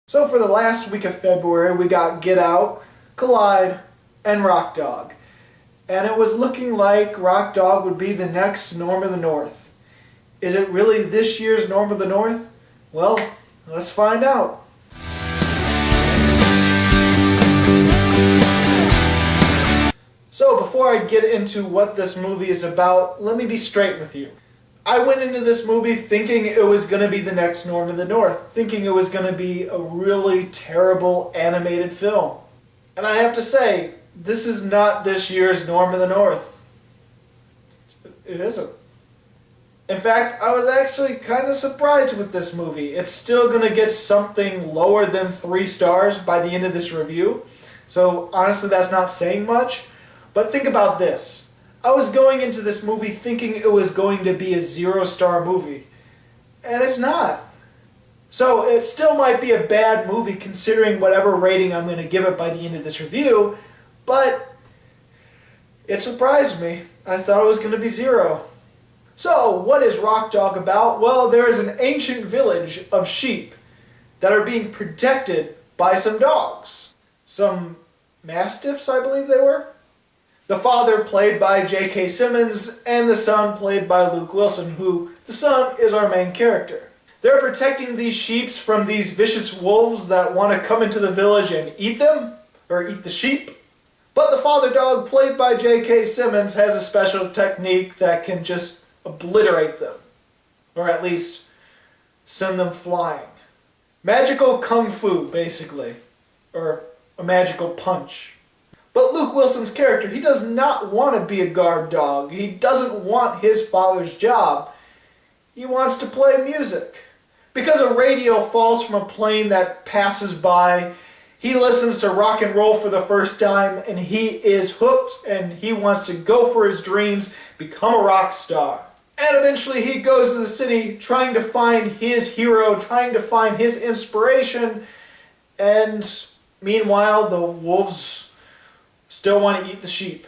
So for the last week of February, we got Get Out, Collide, and Rock Dog. And it was looking like Rock Dog would be the next Norm of the North. Is it really this year's Norm of the North? Well, let's find out. So before I get into what this movie is about, let me be straight with you. I went into this movie thinking it was going to be the next Norm of the North, thinking it was going to be a really terrible animated film. And I have to say, this is not this year's Norm of the North. It isn't. In fact, I was actually kind of surprised with this movie. It's still going to get something lower than 3 stars by the end of this review. So honestly, that's not saying much. But think about this. I was going into this movie thinking it was going to be a 0-star movie. And it's not. So it still might be a bad movie considering whatever rating I'm going to give it by the end of this review. But it surprised me. I thought it was going to be 0. So what is Rock Dog about? Well, there is an ancient village of sheep that are being protected by some dogs. Some mastiffs, I believe they were. The father played by J.K. Simmons and the son played by Luke Wilson, who the son is our main character. They're protecting these sheep from these vicious wolves that want to come into the village and eat them, or eat the sheep. But the father dog played by J.K. Simmons has a special technique that can just obliterate them, or at least send them flying. Magical kung fu, basically, or a magical punch. But Luke Wilson's character, he does not want to be a guard dog. He doesn't want his father's job. He wants to play music. Because a radio falls from a plane that passes by, he listens to rock and roll for the first time, and he is hooked, and he wants to go for his dreams, become a rock star. And eventually he goes to the city trying to find his hero, trying to find his inspiration, and meanwhile the wolves still want to eat the sheep.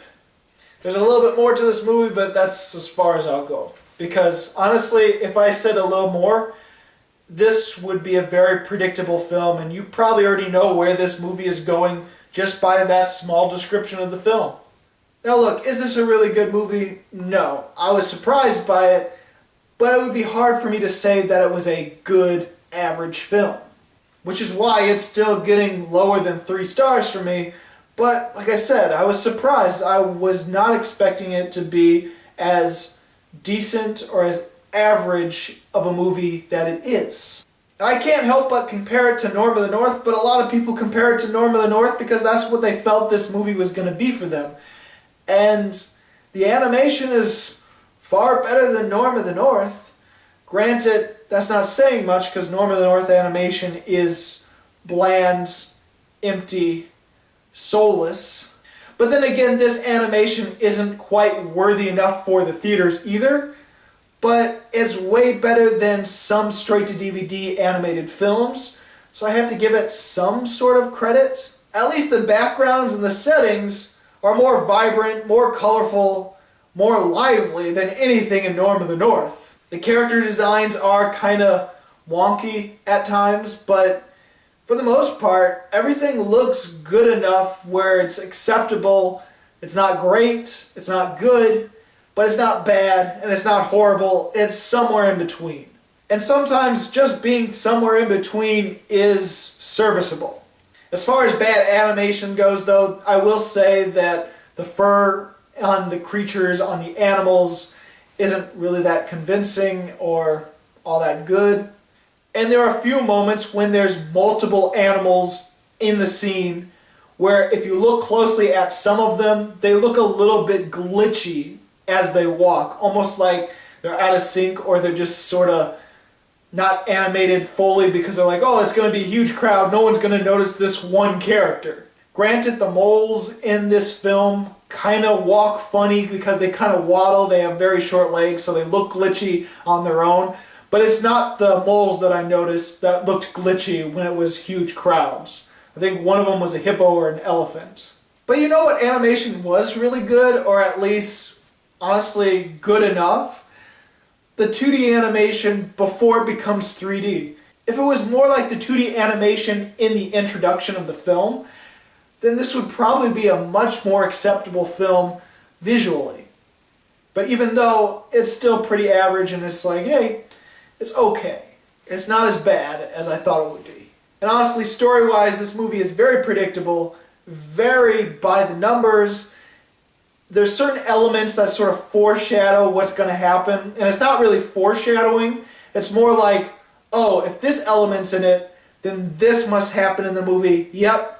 There's a little bit more to this movie, but that's as far as I'll go. Because honestly, if I said a little more, this would be a very predictable film, and you probably already know where this movie is going just by that small description of the film. Now look, is this a really good movie? No. I was surprised by it, but it would be hard for me to say that it was a good, average film. Which is why it's still getting lower than 3 stars for me. But, like I said, I was surprised. I was not expecting it to be as decent or as average of a movie that it is. And I can't help but compare it to Norm of the North, but a lot of people compare it to Norm of the North because that's what they felt this movie was going to be for them. And the animation is far better than Norm of the North. Granted, that's not saying much because Norm of the North animation is bland, empty, soulless. But then again, this animation isn't quite worthy enough for the theaters either, but it's way better than some straight-to-DVD animated films, so I have to give it some sort of credit. At least the backgrounds and the settings are more vibrant, more colorful, more lively than anything in Norm of the North. The character designs are kind of wonky at times, but for the most part, everything looks good enough where it's acceptable. It's not great, it's not good, but it's not bad, and it's not horrible. It's somewhere in between. And sometimes just being somewhere in between is serviceable. As far as bad animation goes, though, I will say that the fur on the creatures, on the animals, isn't really that convincing or all that good. And there are a few moments when there's multiple animals in the scene where if you look closely at some of them, they look a little bit glitchy as they walk. Almost like they're out of sync or they're just sort of not animated fully because they're like, oh, it's going to be a huge crowd. No one's going to notice this one character. Granted, the moles in this film kind of walk funny because they kind of waddle. They have very short legs, so they look glitchy on their own. But it's not the moles that I noticed that looked glitchy when it was huge crowds. I think one of them was a hippo or an elephant. But you know what animation was really good, or at least, honestly, good enough? The 2D animation before it becomes 3D. If it was more like the 2D animation in the introduction of the film, then this would probably be a much more acceptable film visually. But even though it's still pretty average and it's like, hey, it's okay. It's not as bad as I thought it would be. And honestly, story-wise, this movie is very predictable, very by the numbers. There's certain elements that sort of foreshadow what's going to happen. And it's not really foreshadowing. It's more like, oh, if this element's in it, then this must happen in the movie. Yep.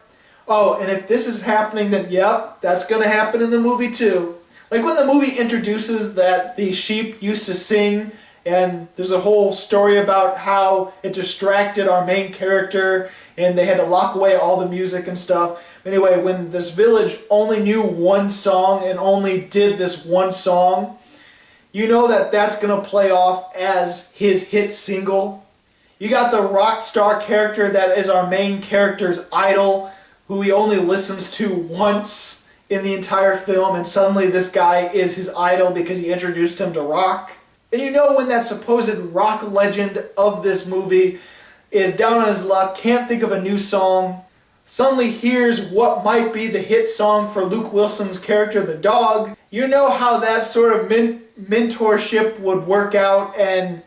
Oh, and if this is happening, then yep, that's going to happen in the movie too. Like when the movie introduces that the sheep used to sing, and there's a whole story about how it distracted our main character, and they had to lock away all the music and stuff. Anyway, when this village only knew one song and only did this one song, you know that that's going to play off as his hit single. You got the rock star character that is our main character's idol, who he only listens to once in the entire film, and suddenly this guy is his idol because he introduced him to rock. And you know when that supposed rock legend of this movie is down on his luck, can't think of a new song, suddenly hears what might be the hit song for Luke Wilson's character, the dog. You know how that sort of mentorship would work out, and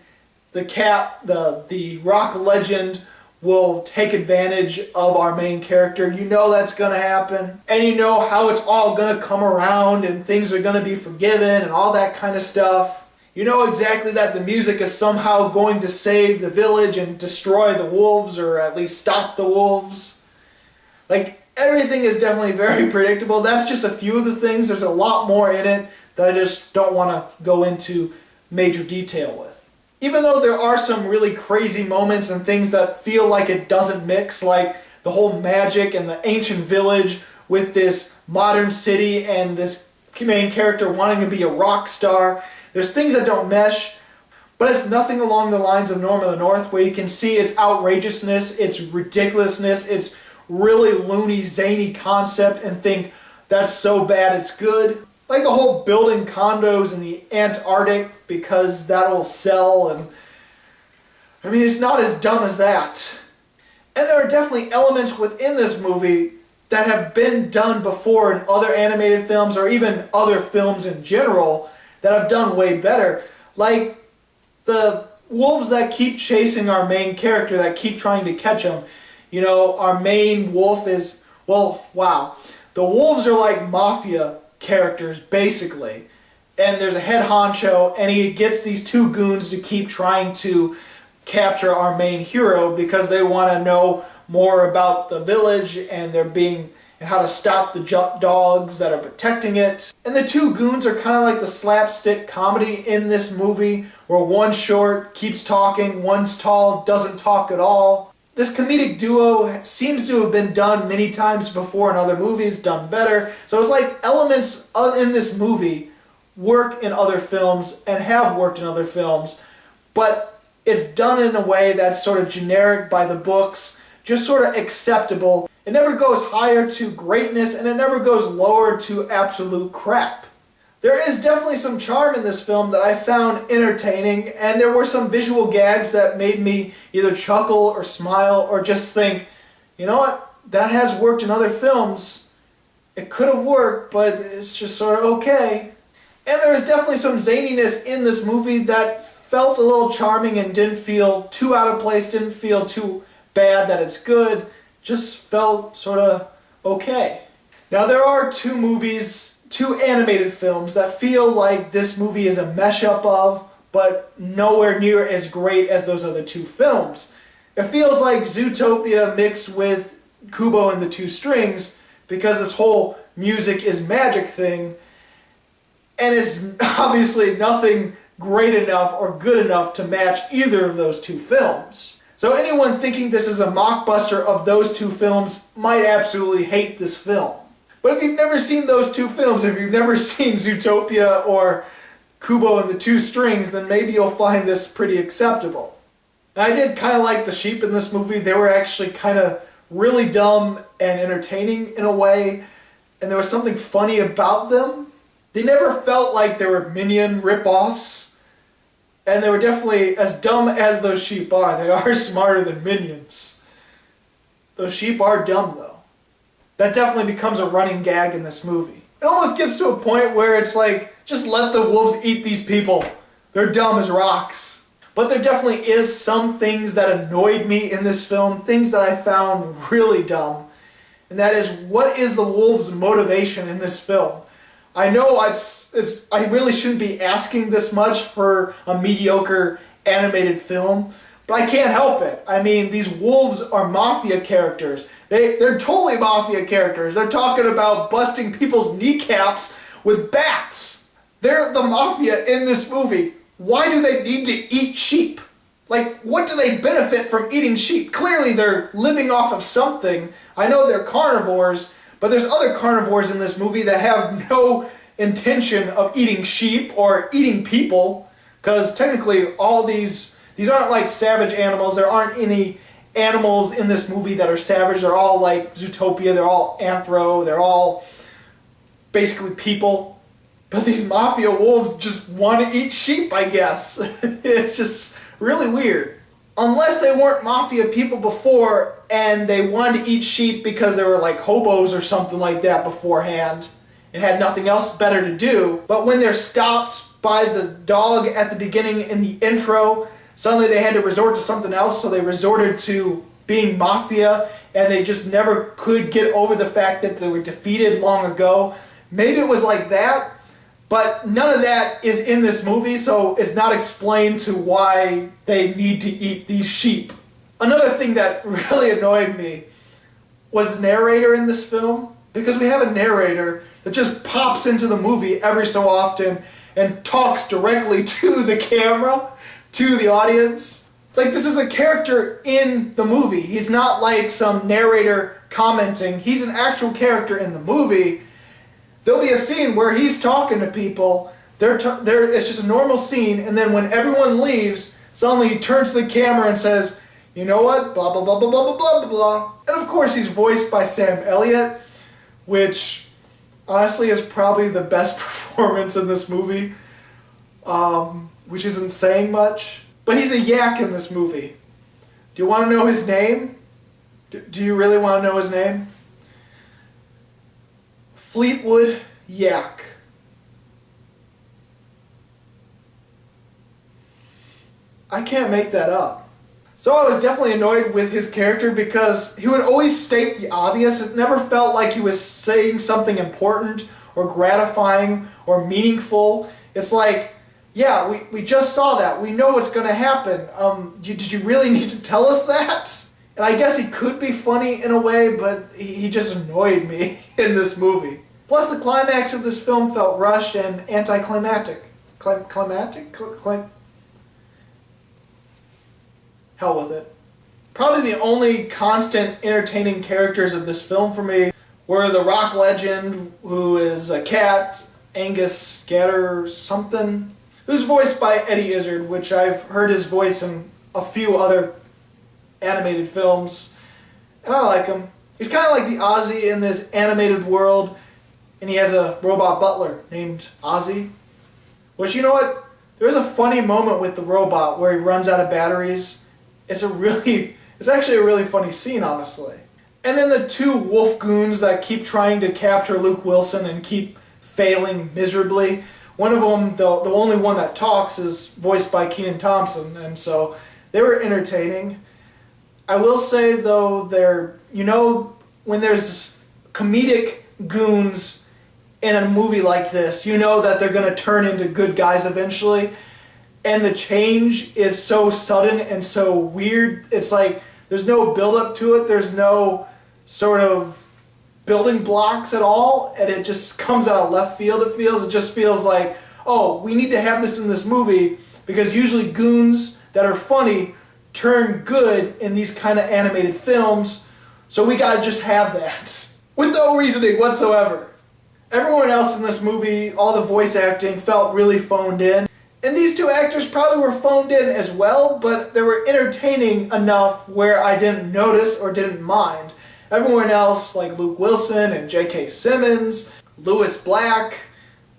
the rock legend will take advantage of our main character. You know that's going to happen. And you know how it's all going to come around and things are going to be forgiven and all that kind of stuff. You know exactly that the music is somehow going to save the village and destroy the wolves, or at least stop the wolves. Like, everything is definitely very predictable. That's just a few of the things. There's a lot more in it that I just don't want to go into major detail with. Even though there are some really crazy moments and things that feel like it doesn't mix, like the whole magic and the ancient village with this modern city and this main character wanting to be a rock star, there's things that don't mesh, but it's nothing along the lines of Norm of the North, where you can see its outrageousness, its ridiculousness, its really loony, zany concept, and think, that's so bad it's good. Like the whole building condos in the Antarctic because that'll sell, and I mean, it's not as dumb as that. And there are definitely elements within this movie that have been done before in other animated films, or even other films in general, that have done way better. Like the wolves that keep chasing our main character, that keep trying to catch him. You know, our main wolf is, well, wow. The wolves are like mafia characters, basically. And there's a head honcho, and he gets these two goons to keep trying to capture our main hero because they want to know more about the village and how to stop the dogs that are protecting it. And the two goons are kind of like the slapstick comedy in this movie, where one's short, keeps talking, one's tall, doesn't talk at all. This comedic duo seems to have been done many times before in other movies, done better. So it's like elements in this movie work in other films and have worked in other films, but it's done in a way that's sort of generic by the books, just sort of acceptable. It never goes higher to greatness, and it never goes lower to absolute crap. There is definitely some charm in this film that I found entertaining, and there were some visual gags that made me either chuckle or smile or just think, you know what, that has worked in other films. It could have worked, but it's just sort of okay. And there was definitely some zaniness in this movie that felt a little charming and didn't feel too out of place, didn't feel too bad that it's good, just felt sort of okay. Now there are two animated films that feel like this movie is a mesh-up of, but nowhere near as great as those other two films. It feels like Zootopia mixed with Kubo and the Two Strings, because this whole music is magic thing, and it's obviously nothing great enough or good enough to match either of those two films. So anyone thinking this is a mockbuster of those two films might absolutely hate this film. But if you've never seen those two films, if you've never seen Zootopia or Kubo and the Two Strings, then maybe you'll find this pretty acceptable. And I did kind of like the sheep in this movie. They were actually kind of really dumb and entertaining in a way, and there was something funny about them. They never felt like they were Minion rip-offs. And they were definitely, as dumb as those sheep are, they are smarter than minions. Those sheep are dumb, though. That definitely becomes a running gag in this movie. It almost gets to a point where it's like, just let the wolves eat these people. They're dumb as rocks. But there definitely is some things that annoyed me in this film, things that I found really dumb. And that is, what is the wolves' motivation in this film? I know I really shouldn't be asking this much for a mediocre animated film, but I can't help it. I mean, these wolves are mafia characters. They're totally mafia characters. They're talking about busting people's kneecaps with bats. They're the mafia in this movie. Why do they need to eat sheep? Like, what do they benefit from eating sheep? Clearly they're living off of something. I know they're carnivores, but there's other carnivores in this movie that have no intention of eating sheep or eating people, because technically all these aren't like savage animals. There aren't any animals in this movie that are savage. They're all like Zootopia. They're all anthro. They're all basically people. But these mafia wolves just want to eat sheep, I guess. It's just really weird. Unless they weren't mafia people before and they wanted to eat sheep because they were like hobos or something like that beforehand and had nothing else better to do. But when they're stopped by the dog at the beginning in the intro, suddenly they had to resort to something else, so they resorted to being mafia, and they just never could get over the fact that they were defeated long ago. Maybe it was like that, but none of that is in this movie, so it's not explained to why they need to eat these sheep. Another thing that really annoyed me was the narrator in this film, because we have a narrator that just pops into the movie every so often and talks directly to the camera, to the audience. Like, this is a character in the movie. He's not like some narrator commenting. He's an actual character in the movie. There'll be a scene where he's talking to people. It's just a normal scene, and then when everyone leaves, suddenly he turns to the camera and says, "You know what? Blah, blah, blah, blah, blah, blah, blah, blah." And of course he's voiced by Sam Elliott, which honestly is probably the best performance in this movie, which isn't saying much. But he's a yak in this movie. Do you want to know his name? Do you really want to know his name? Fleetwood Yak. I can't make that up. So I was definitely annoyed with his character because he would always state the obvious. It never felt like he was saying something important or gratifying or meaningful. It's like, yeah, we just saw that. We know what's going to happen. Did you really need to tell us that? And I guess he could be funny in a way, but he just annoyed me in this movie. Plus, the climax of this film felt rushed and anticlimactic. Hell with it. Probably the only constant entertaining characters of this film for me were the rock legend, who is a cat, Angus Scatter something, who's voiced by Eddie Izzard, which I've heard his voice in a few other animated films, and I like him. He's kind of like the Ozzy in this animated world, and he has a robot butler named Ozzy. Which, you know what? There's a funny moment with the robot where he runs out of batteries. It's actually a really funny scene, honestly. And then the two wolf goons that keep trying to capture Luke Wilson and keep failing miserably. One of them, the only one that talks, is voiced by Kenan Thompson, and so they were entertaining. I will say, though, when there's comedic goons in a movie like this, you know that they're going to turn into good guys eventually. And the change is so sudden and so weird. It's like there's no build-up to it. There's no sort of building blocks at all. And it just comes out of left field, it feels. It just feels like, oh, we need to have this in this movie because usually goons that are funny turn good in these kind of animated films. So we got to just have that. With no reasoning whatsoever. Everyone else in this movie, all the voice acting, felt really phoned in. And these two actors probably were phoned in as well, but they were entertaining enough where I didn't notice or didn't mind. Everyone else, like Luke Wilson and J.K. Simmons, Lewis Black,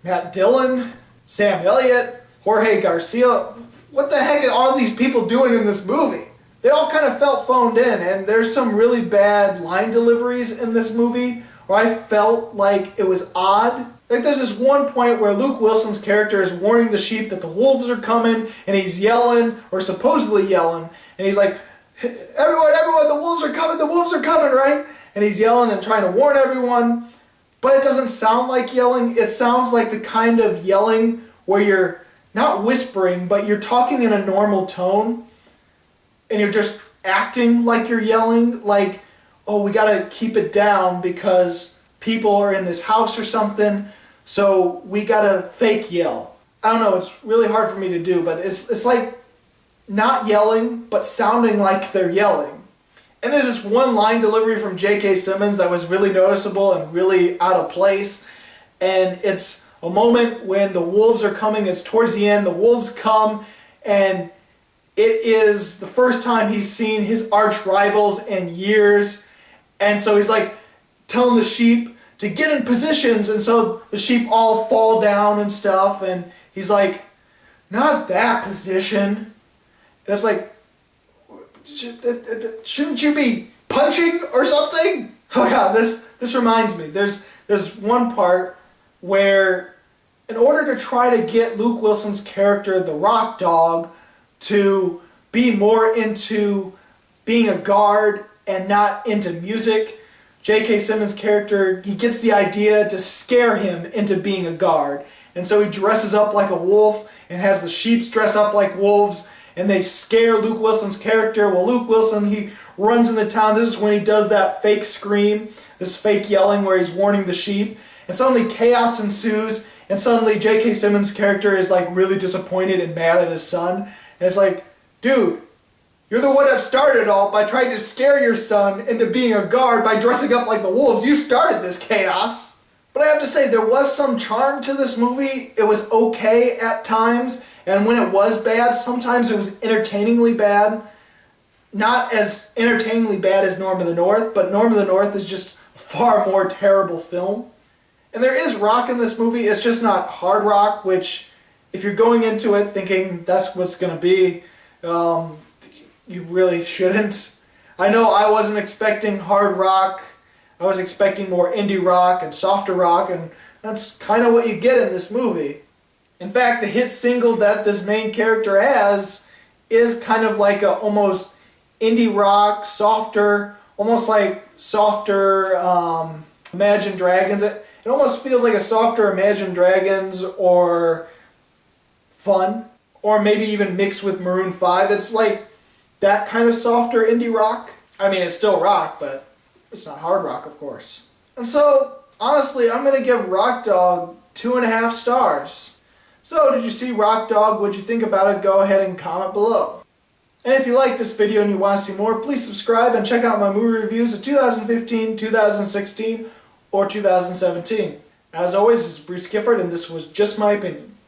Matt Dillon, Sam Elliott, Jorge Garcia, what the heck are all these people doing in this movie? They all kind of felt phoned in, and there's some really bad line deliveries in this movie where I felt like it was odd. Like there's this one point where Luke Wilson's character is warning the sheep that the wolves are coming, and he's yelling, or supposedly yelling, and he's like, everyone, the wolves are coming, right? And he's yelling and trying to warn everyone, but it doesn't sound like yelling. It sounds like the kind of yelling where you're not whispering, but you're talking in a normal tone, and you're just acting like you're yelling, like, oh, we gotta keep it down because people are in this house or something, so we gotta fake yell. I don't know, it's really hard for me to do, but it's like not yelling, but sounding like they're yelling. And there's this one line delivery from J.K. Simmons that was really noticeable and really out of place. And it's a moment when the wolves are coming. It's towards the end. The wolves come, and it is the first time he's seen his arch rivals in years. And so he's like telling the sheep to get in positions. And so the sheep all fall down and stuff. And he's like, not that position. And it's like, shouldn't you be punching or something? Oh god, this reminds me. There's one part where in order to try to get Luke Wilson's character, the Rock Dog, to be more into being a guard and not into music, J.K. Simmons' character, he gets the idea to scare him into being a guard. And so he dresses up like a wolf and has the sheep dress up like wolves, and they scare Luke Wilson's character. Well, Luke Wilson, he runs into town. This is when he does that fake scream, this fake yelling where he's warning the sheep. And suddenly chaos ensues, and suddenly J.K. Simmons' character is like really disappointed and mad at his son. And it's like, dude, you're the one that started it all by trying to scare your son into being a guard by dressing up like the wolves. You started this chaos. But I have to say, there was some charm to this movie. It was okay at times. And when it was bad, sometimes it was entertainingly bad. Not as entertainingly bad as Norm of the North, but Norm of the North is just a far more terrible film. And there is rock in this movie, it's just not hard rock, which if you're going into it thinking that's what's going to be, you really shouldn't. I know I wasn't expecting hard rock. I was expecting more indie rock and softer rock, and that's kind of what you get in this movie. In fact, the hit single that this main character has is kind of like a almost indie rock, softer, almost like softer Imagine Dragons. It almost feels like a softer Imagine Dragons or Fun, or maybe even mixed with Maroon 5. It's like that kind of softer indie rock. I mean, it's still rock, but it's not hard rock, of course. And so, honestly, I'm going to give Rock Dog 2.5 stars. So, did you see Rock Dog? What'd you think about it? Go ahead and comment below. And if you like this video and you want to see more, please subscribe and check out my movie reviews of 2015, 2016, or 2017. As always, this is Bruce Gifford, and this was Just My Opinion.